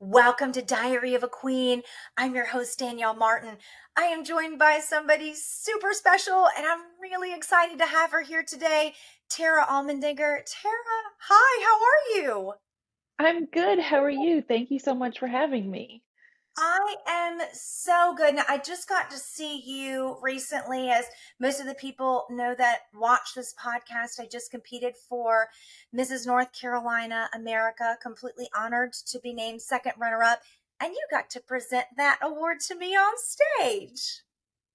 Welcome to Diary of a Queen. I'm your host, Danielle Martin. I am joined by somebody super special, and I'm really excited to have her here today, Tara Allmendinger. Tara, hi, how are you? I'm good. How are you? Thank you so much for having me. I am so good. Now, I just got to see you recently, as most of the people know that watch this podcast. I just competed for Mrs. North Carolina America, completely honored to be named second runner up. And you got to present that award to me on stage.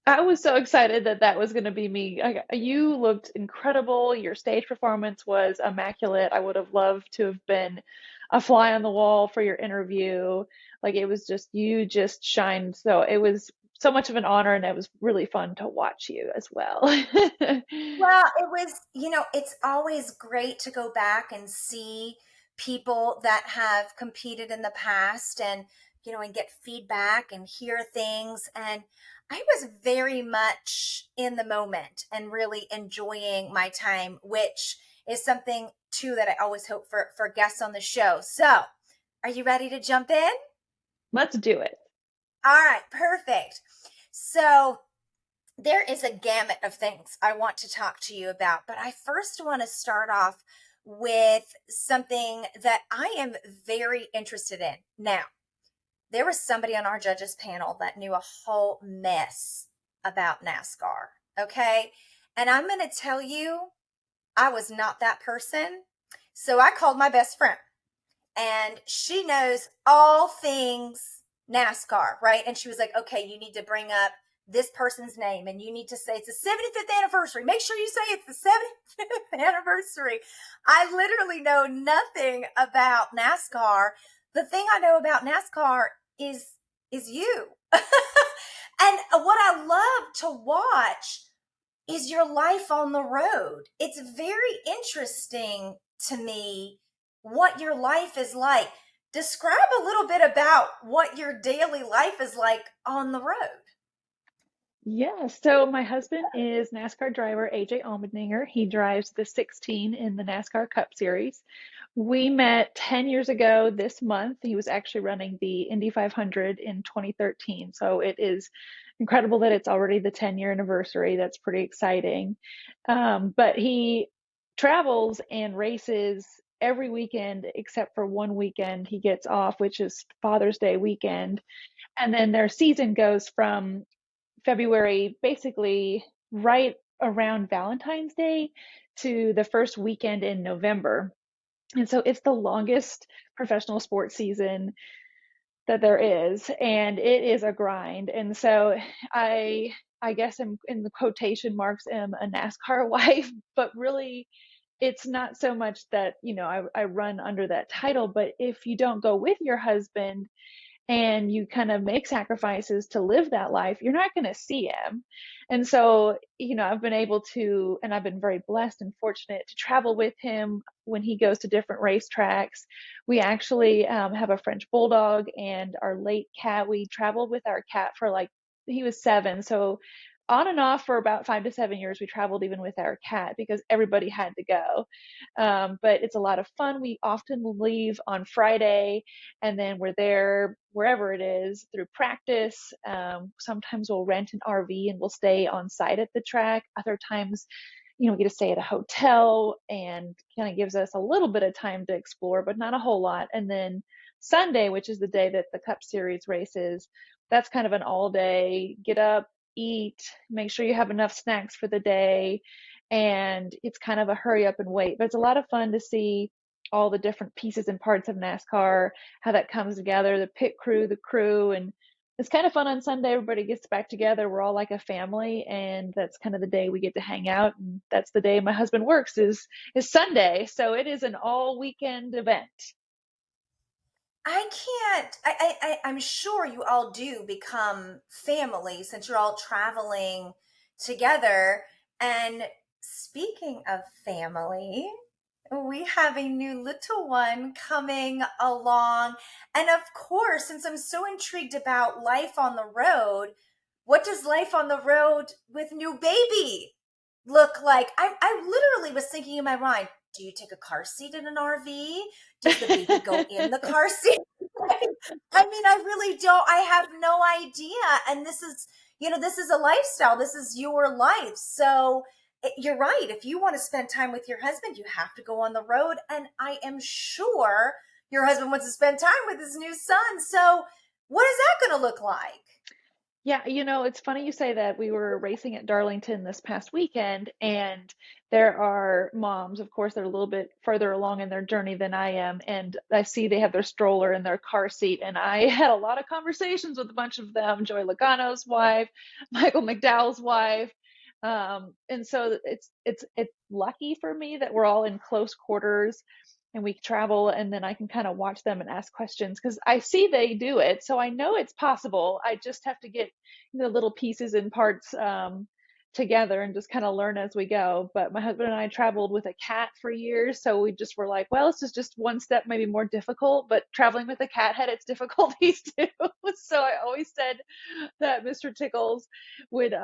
I was so excited that that was going to be me. You looked incredible. Your stage performance was immaculate. I would have loved to have been a fly on the wall for your interview. Like it was just, you just shined. So it was so much of an honor, and it was really fun to watch you as well. Well, it was, it's always great to go back and see people that have competed in the past and get feedback and hear things. And I was very much in the moment and really enjoying my time, which is something too that I always hope for guests on the show. So, are you ready to jump in? Let's do it. All right, perfect. So, there is a gamut of things I want to talk to you about, but I first want to start off with something that I am very interested in. Now, there was somebody on our judges panel that knew a whole mess about NASCAR, okay? And I'm going to tell you, I was not that person. So I called my best friend, and she knows all things NASCAR, right? And she was like, okay, you need to bring up this person's name and you need to say it's the 75th anniversary. Make sure you say it's the 75th anniversary. I literally know nothing about NASCAR. The thing I know about NASCAR is you. And what I love to watch is your life on the road. It's very interesting to me what your life is like. Describe a little bit about what your daily life is like on the road. Yeah, so my husband is NASCAR driver AJ Allmendinger. He drives the 16 in the NASCAR Cup Series. We met 10 years ago this month. He was actually running the Indy 500 in 2013. So it is incredible that it's already the 10-year anniversary. That's pretty exciting. But he travels and races every weekend except for one weekend he gets off, which is Father's Day weekend. And then their season goes from February, basically right around Valentine's Day to the first weekend in November. And so it's the longest professional sports season that there is, and it is a grind. And so I guess I'm in the quotation marks am a NASCAR wife, but really it's not so much that, I run under that title, but if you don't go with your husband and you kind of make sacrifices to live that life, you're not going to see him. And so, I've been able to, and I've been very blessed and fortunate to travel with him when he goes to different racetracks. We actually have a French bulldog and our late cat. We traveled with our cat for like, he was 7. So, on and off for about 5 to 7 years, we traveled even with our cat because everybody had to go. But it's a lot of fun. We often leave on Friday and then we're there wherever it is through practice. Sometimes we'll rent an RV and we'll stay on site at the track. Other times, we get to stay at a hotel and kind of gives us a little bit of time to explore, but not a whole lot. And then Sunday, which is the day that the Cup Series races, that's kind of an all day get up, eat, make sure you have enough snacks for the day. And it's kind of a hurry up and wait, but it's a lot of fun to see all the different pieces and parts of NASCAR, how that comes together, the pit crew, the crew, and it's kind of fun on Sunday. Everybody gets back together. We're all like a family, and that's kind of the day we get to hang out. And that's the day my husband works is Sunday. So it is an all weekend event. I can't. I'm sure you all do become family since you're all traveling together. And speaking of family, we have a new little one coming along. And of course, since I'm so intrigued about life on the road, what does life on the road with new baby look like? I literally was thinking in my mind, do you take a car seat in an RV? Does the baby go in the car seat? I mean, I really don't. I have no idea. And this is, this is a lifestyle. This is your life. So you're right. If you want to spend time with your husband, you have to go on the road. And I am sure your husband wants to spend time with his new son. So what is that going to look like? Yeah, it's funny you say that. We were racing at Darlington this past weekend, and there are moms, of course, they're a little bit further along in their journey than I am, and I see they have their stroller and their car seat, and I had a lot of conversations with a bunch of them, Joey Logano's wife, Michael McDowell's wife. And so it's lucky for me that we're all in close quarters and we travel, and then I can kind of watch them and ask questions because I see they do it. So I know it's possible. I just have to get the little pieces and parts together and just kind of learn as we go. But my husband and I traveled with a cat for years, so we just were like, well, this is just one step maybe more difficult, but traveling with a cat had its difficulties too. So I always said that Mr. Tickles would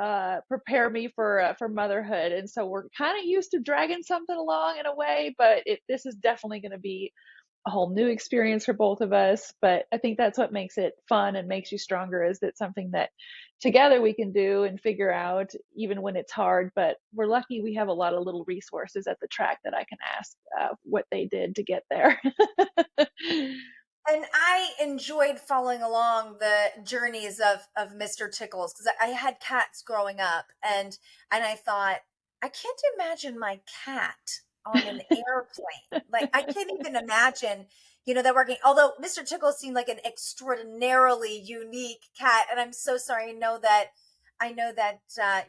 prepare me for motherhood, and so we're kind of used to dragging something along in a way, but this is definitely going to be a whole new experience for both of us. But I think that's what makes it fun and makes you stronger, is that something that together we can do and figure out even when it's hard. But we're lucky we have a lot of little resources at the track that I can ask what they did to get there. And I enjoyed following along the journeys of Mr. Tickles because I had cats growing up, and I thought, I can't imagine my cat on an airplane. Like I can't even imagine, that working. Although Mr. Tickles seemed like an extraordinarily unique cat, and I'm so sorry. I know that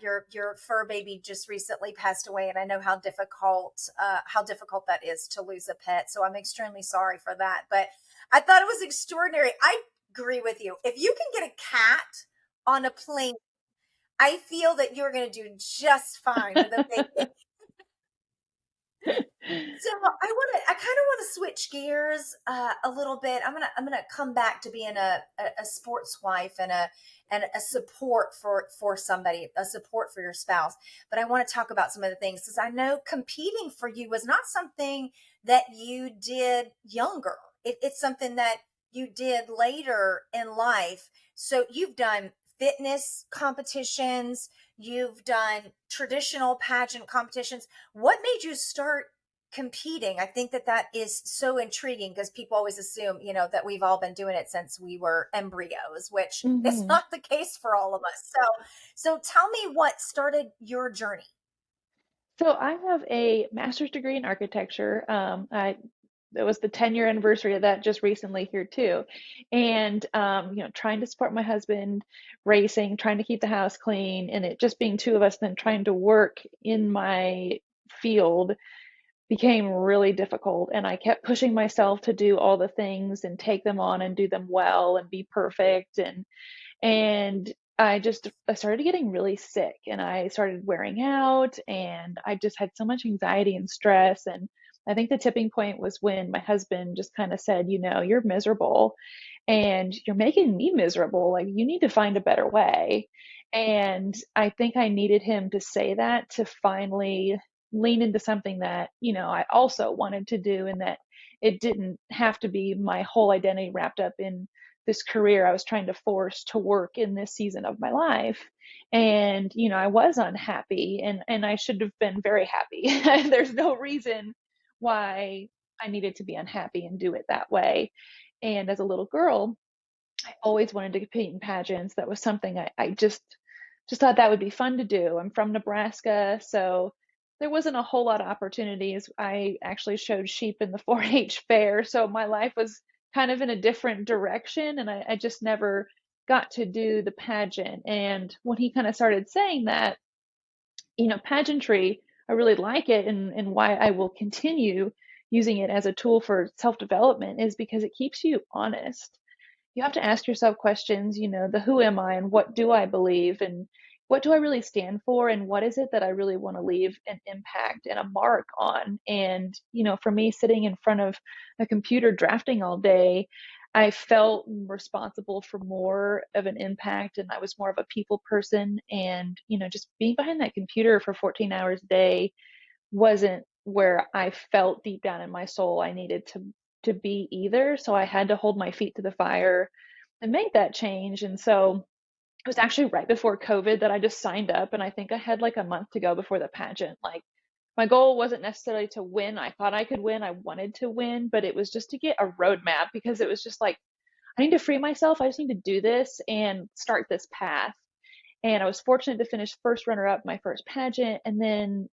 your fur baby just recently passed away, and I know how difficult that is to lose a pet. So I'm extremely sorry for that. But I thought it was extraordinary. I agree with you. If you can get a cat on a plane, I feel that you're going to do just fine with a baby. So I kind of want to switch gears a little bit. I'm gonna come back to being a sports wife and a support for somebody, a support for your spouse. But I want to talk about some of the things because I know competing for you was not something that you did younger. It's something that you did later in life. So you've done fitness competitions, you've done traditional pageant competitions. What made you start competing? I think that is so intriguing because people always assume, that we've all been doing it since we were embryos, which is Hmm. not the case for all of us. So tell me what started your journey. So I have a master's degree in architecture. It was the 10-year anniversary of that just recently here too, and trying to support my husband, racing, trying to keep the house clean, and it just being two of us, then trying to work in my field became really difficult. And I kept pushing myself to do all the things and take them on and do them well and be perfect. And I started getting really sick and I started wearing out and I just had so much anxiety and stress. And I think the tipping point was when my husband just kind of said, you're miserable and you're making me miserable. Like, you need to find a better way. And I think I needed him to say that to finally lean into something that, I also wanted to do, and that it didn't have to be my whole identity wrapped up in this career I was trying to force to work in this season of my life. And, I was unhappy, and I should have been very happy. There's no reason why I needed to be unhappy and do it that way. And as a little girl, I always wanted to compete in pageants. That was something I just thought that would be fun to do. I'm from Nebraska, so there wasn't a whole lot of opportunities. I actually showed sheep in the 4-H fair, so my life was kind of in a different direction, and I just never got to do the pageant. And when he kind of started saying that, pageantry, I really like it, and why I will continue using it as a tool for self-development is because it keeps you honest. You have to ask yourself questions, the who am I and what do I believe and what do I really stand for and what is it that I really want to leave an impact and a mark on. And, for me, sitting in front of a computer drafting all day, I felt responsible for more of an impact, and I was more of a people person. And, just being behind that computer for 14 hours a day wasn't where I felt deep down in my soul I needed to be either. So I had to hold my feet to the fire and make that change. And so it was actually right before COVID that I just signed up. And I think I had like a month to go before the pageant. Like my goal wasn't necessarily to win. I thought I could win. I wanted to win, but it was just to get a roadmap because it was just like, I need to free myself. I just need to do this and start this path. And I was fortunate to finish first runner up my first pageant. And then,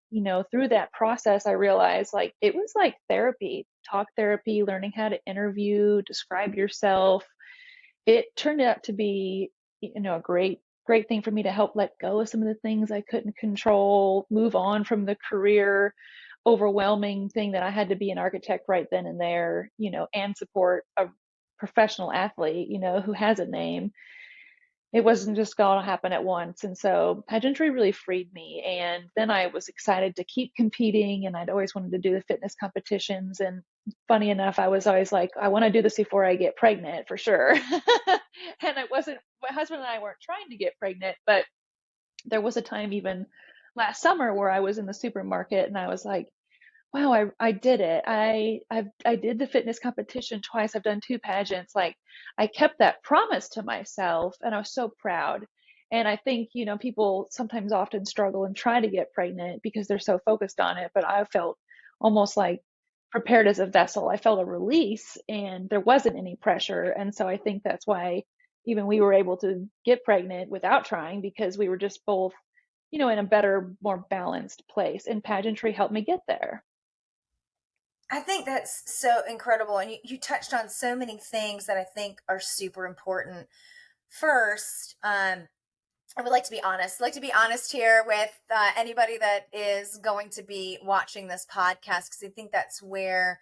through that process, I realized like it was like therapy, talk therapy, learning how to interview, describe yourself. It turned out to be, a great thing for me to help let go of some of the things I couldn't control, move on from the career overwhelming thing that I had to be an architect right then and there, and support a professional athlete, who has a name. It wasn't just going to happen at once. And so pageantry really freed me. And then I was excited to keep competing. And I'd always wanted to do the fitness competitions. And funny enough, I was always like, I want to do this before I get pregnant for sure. And it wasn't, my husband and I weren't trying to get pregnant, but there was a time even last summer where I was in the supermarket and I was like, wow, I did it. I did the fitness competition twice. I've done two pageants. Like I kept that promise to myself and I was so proud. And I think, people sometimes often struggle and try to get pregnant because they're so focused on it. But I felt almost like prepared as a vessel. I felt a release and there wasn't any pressure. And so I think that's why even we were able to get pregnant without trying because we were just both, in a better, more balanced place. And pageantry helped me get there. I think that's so incredible. And you touched on so many things that I think are super important. First, I would like to be honest. I'd like to be honest here with anybody that is going to be watching this podcast, because I think that's where,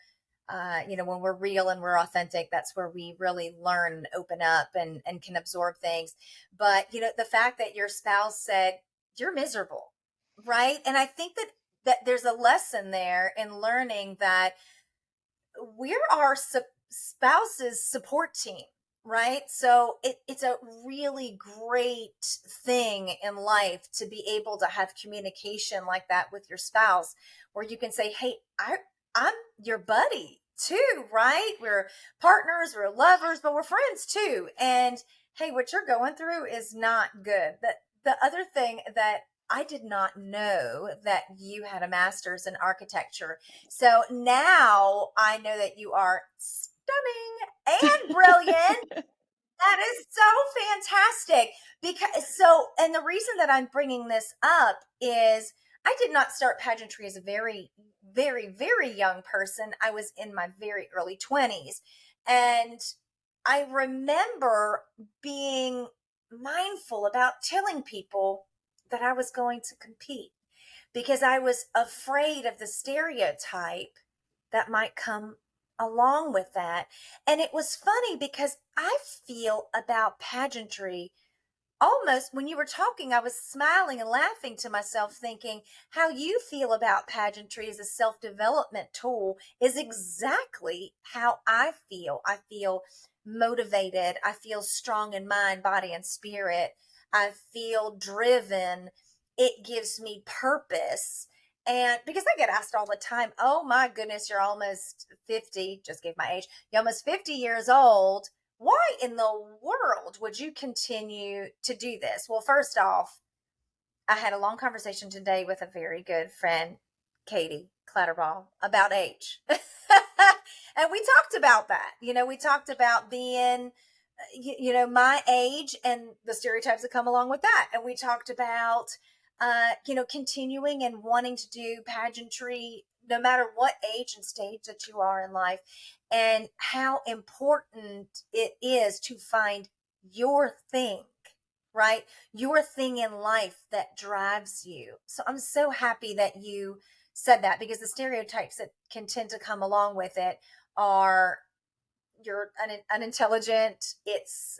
when we're real and we're authentic, that's where we really learn and open up and can absorb things. But, the fact that your spouse said, you're miserable, right? And I think that there's a lesson there in learning that we're our spouse's support team, right? So it's a really great thing in life to be able to have communication like that with your spouse, where you can say, hey, I'm your buddy too, right? We're partners, we're lovers, but we're friends too. And hey, what you're going through is not good. The other thing that I did not know that you had a master's in architecture. So now I know that you are stunning and brilliant. That is so fantastic. And the reason that I'm bringing this up is I did not start pageantry as a very, very, very young person. I was in my very early 20s. And I remember being mindful about telling people that I was going to compete because I was afraid of the stereotype that might come along with that. And it was funny because I feel about pageantry almost when you were talking, I was smiling and laughing to myself, thinking how you feel about pageantry as a self development tool is exactly how I feel. I feel motivated. I feel strong in mind, body, and spirit. I feel driven. It gives me purpose. And because I get asked all the time, oh my goodness, you're almost 50, just gave my age, you're almost 50 years old. Why in the world would you continue to do this? Well, first off, I had a long conversation today with a very good friend, Katie Clatterball, about age. And we talked about that. We talked about being, my age and the stereotypes that come along with that. And we talked about, continuing and wanting to do pageantry no matter what age and stage that you are in life, and how important it is to find your thing, right? Your thing in life that drives you. So I'm so happy that you said that, because the stereotypes that can tend to come along with it are you're unintelligent, it's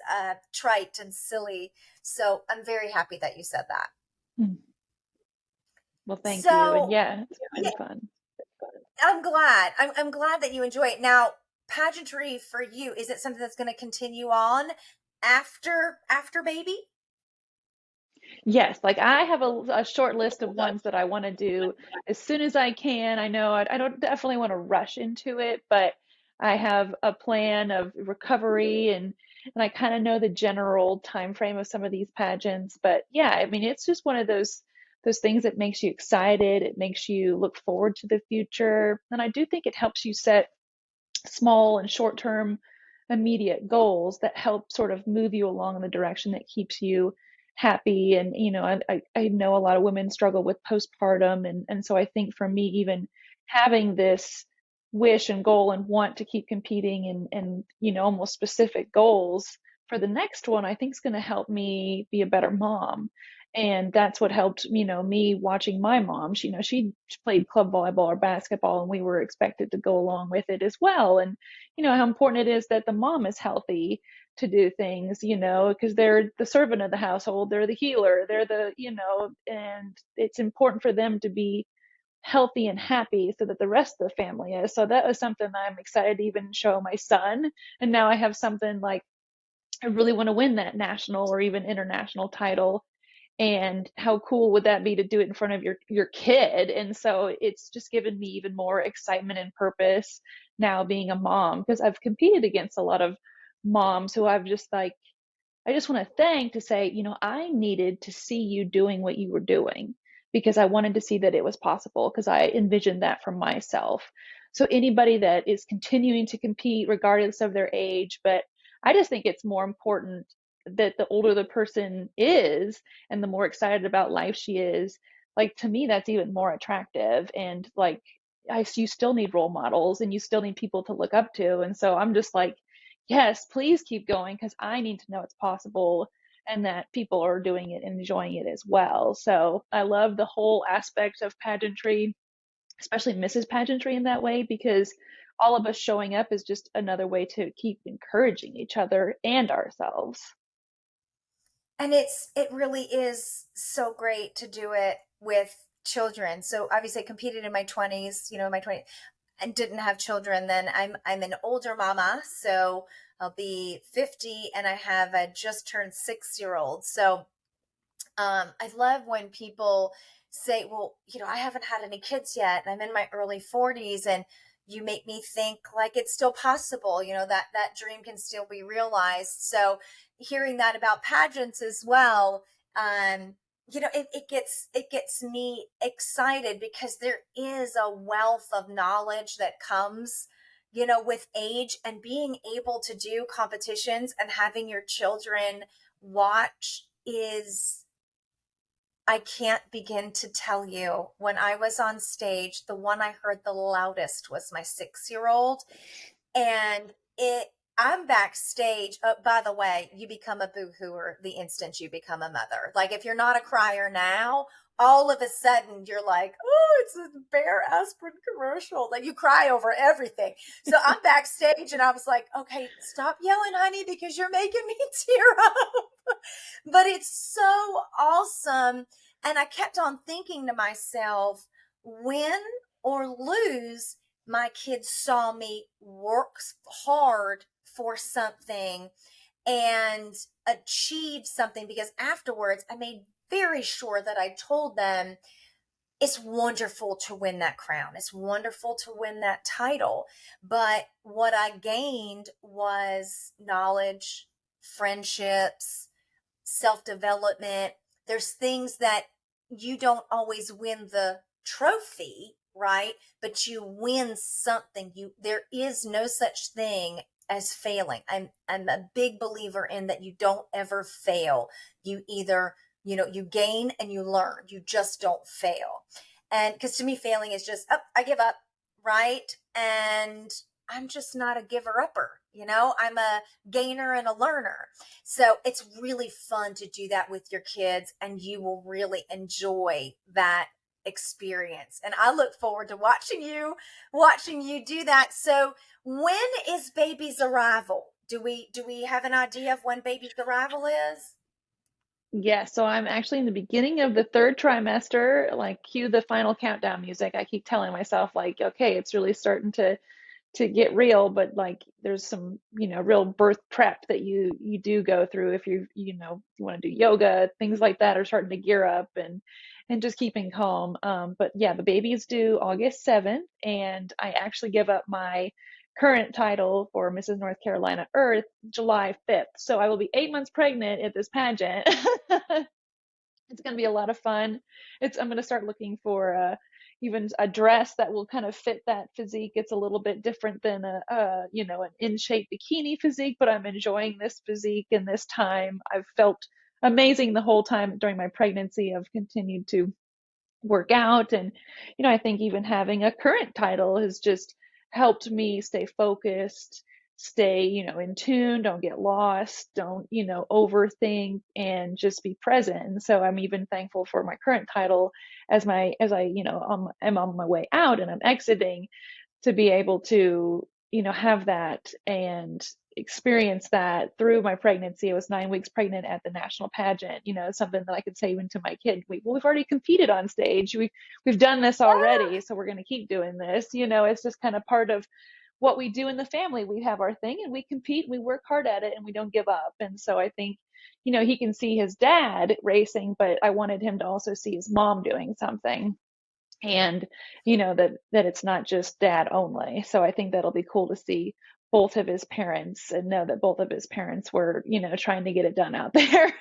trite and silly. So I'm very happy that you said that. Hmm. Well, thank you. And So yeah, it's yeah, been fun. I'm glad. I'm glad that you enjoy it. Now, pageantry for you, is it something that's going to continue on after baby? Yes, like I have a short list of ones that I want to do as soon as I can. I know I don't definitely want to rush into it, but I have a plan of recovery, and I kind of know the general time frame of some of these pageants. But yeah, I mean, it's just one of those things that makes you excited. It makes you look forward to the future. And I do think it helps you set small and short term immediate goals that help sort of move you along in the direction that keeps you happy. And I know a lot of women struggle with postpartum, and so I think for me, even having this wish and goal and want to keep competing, and almost specific goals for the next one, I think is going to help me be a better mom. And that's what helped, me watching my mom. She played club volleyball or basketball, and we were expected to go along with it as well. And how important it is that the mom is healthy to do things, because they're the servant of the household, they're the healer, they're and it's important for them to be healthy and happy so that the rest of the family is. So that was something I'm excited to even show my son. And now I have something like, I really want to win that national or even international title. And how cool would that be to do it in front of your kid? And so it's just given me even more excitement and purpose now being a mom, because I've competed against a lot of moms who I've just like, I just want to thank to say, I needed to see you doing what you were doing because I wanted to see that it was possible, because I envisioned that for myself. So anybody that is continuing to compete regardless of their age, but I just think it's more important that the older the person is and the more excited about life she is, like to me that's even more attractive. And like you still need role models and you still need people to look up to. And so I'm just like, yes, please keep going, because I need to know it's possible and that people are doing it and enjoying it as well. So I love the whole aspect of pageantry, especially Mrs. Pageantry in that way, because all of us showing up is just another way to keep encouraging each other and ourselves. And it really is so great to do it with children. So obviously I competed in my 20s, in my 20s, and didn't have children. Then I'm an older mama, so I'll be 50 and I have a just turned 6-year old. So I love when people say, well, I haven't had any kids yet, and I'm in my early 40s, and you make me think like it's still possible, that dream can still be realized. So hearing that about pageants as well, it gets me excited because there is a wealth of knowledge that comes with age, and being able to do competitions and having your children watch is, I can't begin to tell you. When I was on stage, the one I heard the loudest was my 6-year old. And I'm backstage. By the way, you become a boo-hooer the instant you become a mother. Like, if you're not a crier now, all of a sudden you're like, oh, it's a Bear aspirin commercial. Like, you cry over everything. So I'm backstage and I was like, okay, stop yelling, honey, because you're making me tear up. But it's so awesome. And I kept on thinking to myself, win or lose, my kids saw me work hard for something and achieve something, because afterwards I made very sure that I told them it's wonderful to win that crown. It's wonderful to win that title. But what I gained was knowledge, friendships, self development. There's things that you don't always win the trophy, right? But you win something. There is no such thing as failing. I'm a big believer in that. You don't ever fail. You either, you gain and you learn. You just don't fail. And because to me, failing is just, oh, I give up, right? And I'm just not a giver upper. I'm a gainer and a learner. So it's really fun to do that with your kids, and you will really enjoy that experience. And I look forward to watching you do that. So when is baby's arrival? Do we have an idea of when baby's arrival is? Yeah, so I'm actually in the beginning of the third trimester, like cue the final countdown music. I keep telling myself like, okay, it's really starting to get real, but like there's some, real birth prep that you do go through if you want to do yoga, things like that are starting to gear up, and just keeping calm. But yeah, the baby is due August 7th, and I actually give up my current title for Mrs. North Carolina Earth July 5th. So I will be 8 months pregnant at this pageant. It's going to be a lot of fun. I'm going to start looking for even a dress that will kind of fit that physique. It's a little bit different than an in shape bikini physique, but I'm enjoying this physique in this time. I've felt amazing the whole time during my pregnancy. I've continued to work out, and I think even having a current title has just helped me stay focused, stay in tune, don't get lost, don't overthink, and just be present. And so I'm even thankful for my current title as I am on my way out and I'm exiting, to be able to have that and experience that through my pregnancy. I was 9 weeks pregnant at the national pageant. Something that I could say even to my kid, we've already competed on stage, we've done this already, so we're going to keep doing this. It's just kind of part of what we do in the family. We have our thing and we compete, we work hard at it, and we don't give up. And so I think he can see his dad racing, but I wanted him to also see his mom doing something, and that it's not just dad only. So I think that'll be cool to see both of his parents and know that both of his parents were trying to get it done out there.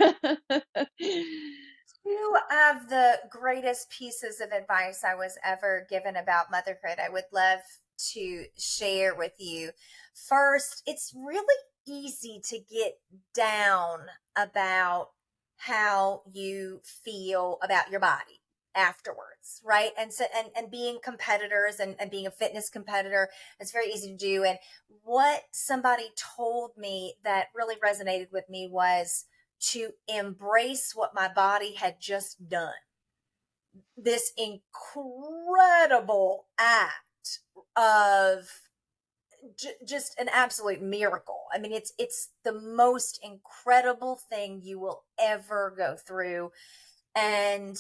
Two of the greatest pieces of advice I was ever given about motherhood, I would love to share with you. First, it's really easy to get down about how you feel about your body afterwards, right? And so and being competitors, and being a fitness competitor, it's very easy to do. And what somebody told me that really resonated with me was to embrace what my body had just done, this incredible act of just an absolute miracle. I mean, it's the most incredible thing you will ever go through. And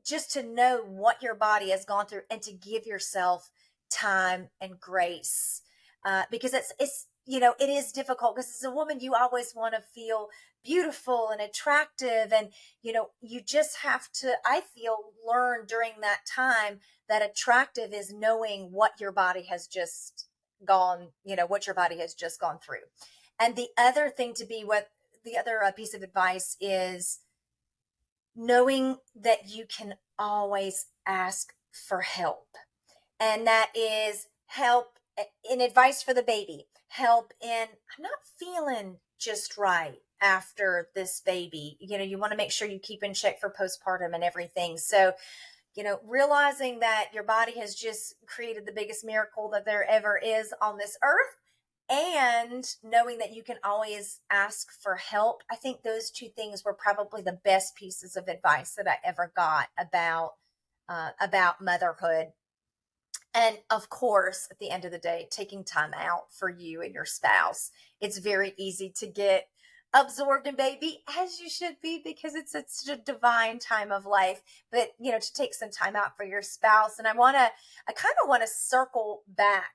just to know what your body has gone through, and to give yourself time and grace, because it's it is difficult, because as a woman you always want to feel beautiful and attractive, and you just have to, I feel, learn during that time that attractive is knowing what your body has just what your body has just gone through. And the other thing to be what the other piece of advice is knowing that you can always ask for help. And that is help in advice for the baby, help in, I'm not feeling just right after this baby. You want to make sure you keep in check for postpartum and everything. So, realizing that your body has just created the biggest miracle that there ever is on this earth, and knowing that you can always ask for help. I think those two things were probably the best pieces of advice that I ever got about motherhood. And of course, at the end of the day, taking time out for you and your spouse. It's very easy to get absorbed in baby, as you should be, because it's such a divine time of life. But to take some time out for your spouse. And I kind of want to circle back,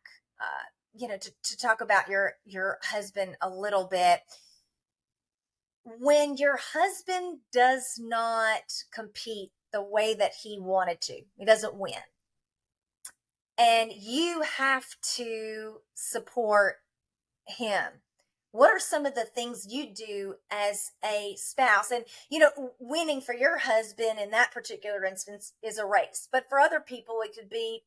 to talk about your husband a little bit. When your husband does not compete the way that he wanted to, he doesn't win, and you have to support him, what are some of the things you do as a spouse? And winning for your husband in that particular instance is a race, but for other people it could be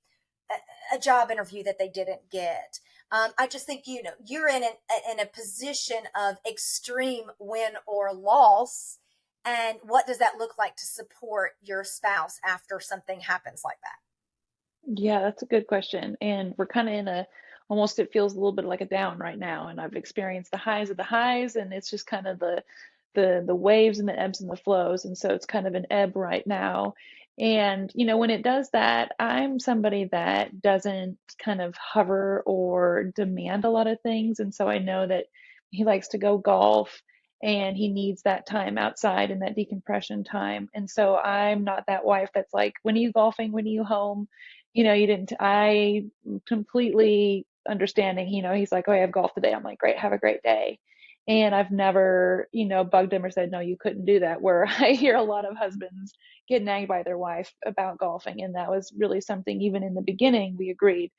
a job interview that they didn't get. I just think you're in a position of extreme win or loss, and what does that look like to support your spouse after something happens like that? Yeah, that's a good question. And we're kind of in almost, it feels a little bit like a down right now. And I've experienced the highs of the highs, and it's just kind of the waves and the ebbs and the flows. And so it's kind of an ebb right now. And when it does that, I'm somebody that doesn't kind of hover or demand a lot of things. And so I know that he likes to go golf, and he needs that time outside and that decompression time. And so I'm not that wife that's like, when are you golfing? When are you home? You didn't, I completely understanding, he's like, oh, I have golf today. I'm like, great, have a great day. And I've never, bugged him or said, no, you couldn't do that. Where I hear a lot of husbands get nagged by their wife about golfing. And that was really something, even in the beginning, we agreed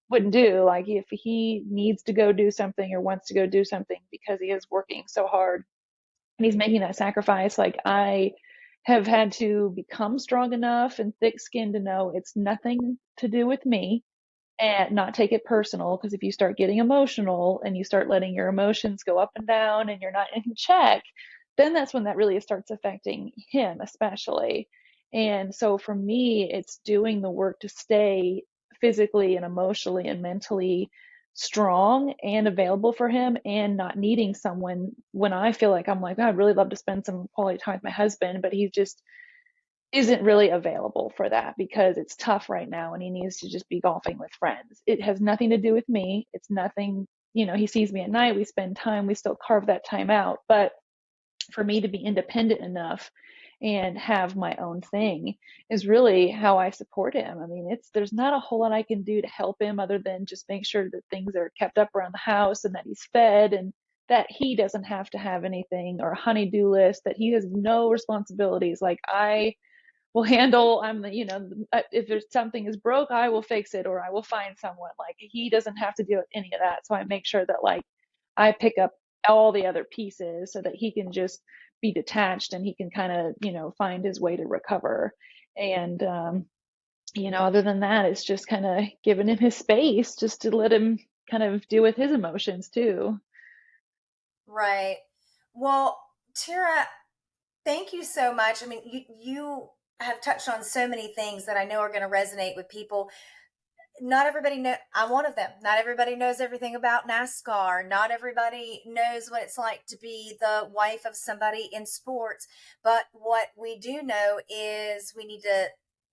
wouldn't do. Like if he needs to go do something or wants to go do something because he is working so hard and he's making that sacrifice, like I have had to become strong enough and thick skinned to know it's nothing to do with me and not take it personal. Because if you start getting emotional and you start letting your emotions go up and down and you're not in check, then that's when that really starts affecting him, especially. And so for me, it's doing the work to stay physically and emotionally and mentally strong and available for him and not needing someone when I feel like I'm like, "Oh, I'd really love to spend some quality time with my husband, but he just isn't really available for that because it's tough right now and he needs to just be golfing with friends." It has nothing to do with me. It's nothing, he sees me at night, we spend time, we still carve that time out. But for me to be independent enough and have my own thing is really how I support him. I mean, there's not a whole lot I can do to help him other than just make sure that things are kept up around the house and that he's fed and that he doesn't have to have anything or a honey-do list, that he has no responsibilities. Like I will handle, I'm the, if there's something is broke, I will fix it or I will find someone. Like he doesn't have to do any of that. So I make sure that like I pick up all the other pieces so that he can just be detached and he can kind of, find his way to recover. And, other than that, it's just kind of giving him his space just to let him kind of deal with his emotions too. Right. Well, Tara, thank you so much. I mean, you have touched on so many things that I know are going to resonate with people. Not everybody know, I'm one of them. Not everybody knows everything about NASCAR. Not everybody knows what it's like to be the wife of somebody in sports. But what we do know is we need to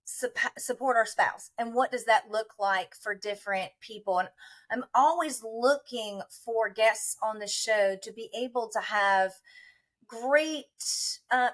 support our spouse. And what does that look like for different people? And I'm always looking for guests on the show to be able to have great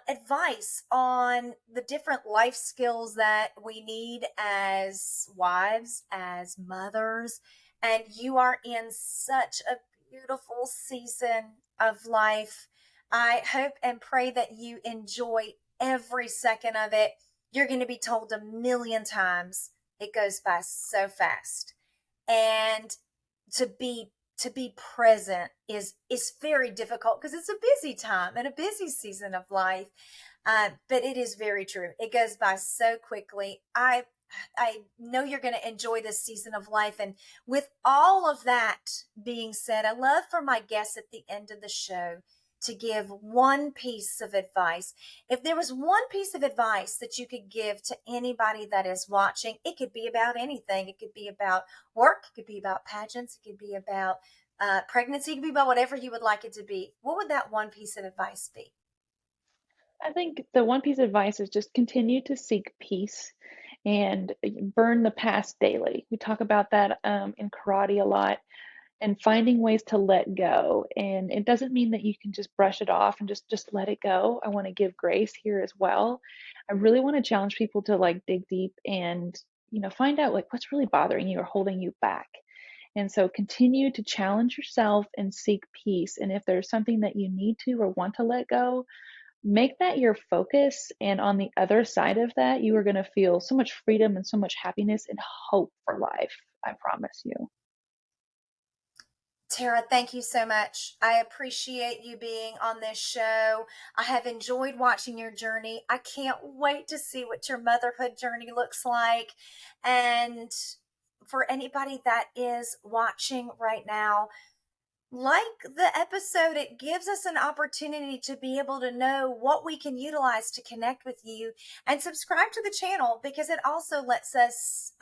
advice on the different life skills that we need as wives, as mothers. And you are in such a beautiful season of life. I hope and pray that you enjoy every second of it. You're going to be told a million times it goes by so fast. And to be present is very difficult because it's a busy time and a busy season of life. But it is very true. It goes by so quickly. I know you're going to enjoy this season of life. And with all of that being said, I love for my guests at the end of the show to give one piece of advice. If there was one piece of advice that you could give to anybody that is watching, it could be about anything. It could be about work, it could be about pageants, it could be about pregnancy, it could be about whatever you would like it to be. What would that one piece of advice be? I think the one piece of advice is just continue to seek peace and burn the past daily. We talk about that in karate a lot, and finding ways to let go. And it doesn't mean that you can just brush it off and just let it go. I want to give grace here as well. I really want to challenge people to like dig deep and find out like what's really bothering you or holding you back. And so continue to challenge yourself and seek peace. And if there's something that you need to or want to let go, make that your focus. And on the other side of that, you are going to feel so much freedom and so much happiness and hope for life. I promise you. Tara, thank you so much. I appreciate you being on this show. I have enjoyed watching your journey. I can't wait to see what your motherhood journey looks like. And for anybody that is watching right now, like the episode, it gives us an opportunity to be able to know what we can utilize to connect with you, and subscribe to the channel because it also lets us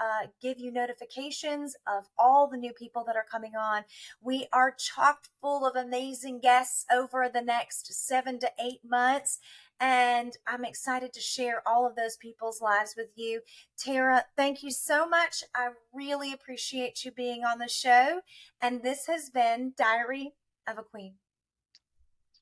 give you notifications of all the new people that are coming on. We are chock full of amazing guests over the next 7 to 8 months. And I'm excited to share all of those people's lives with you. Tara, thank you so much. I really appreciate you being on the show. And this has been Diary of a Queen.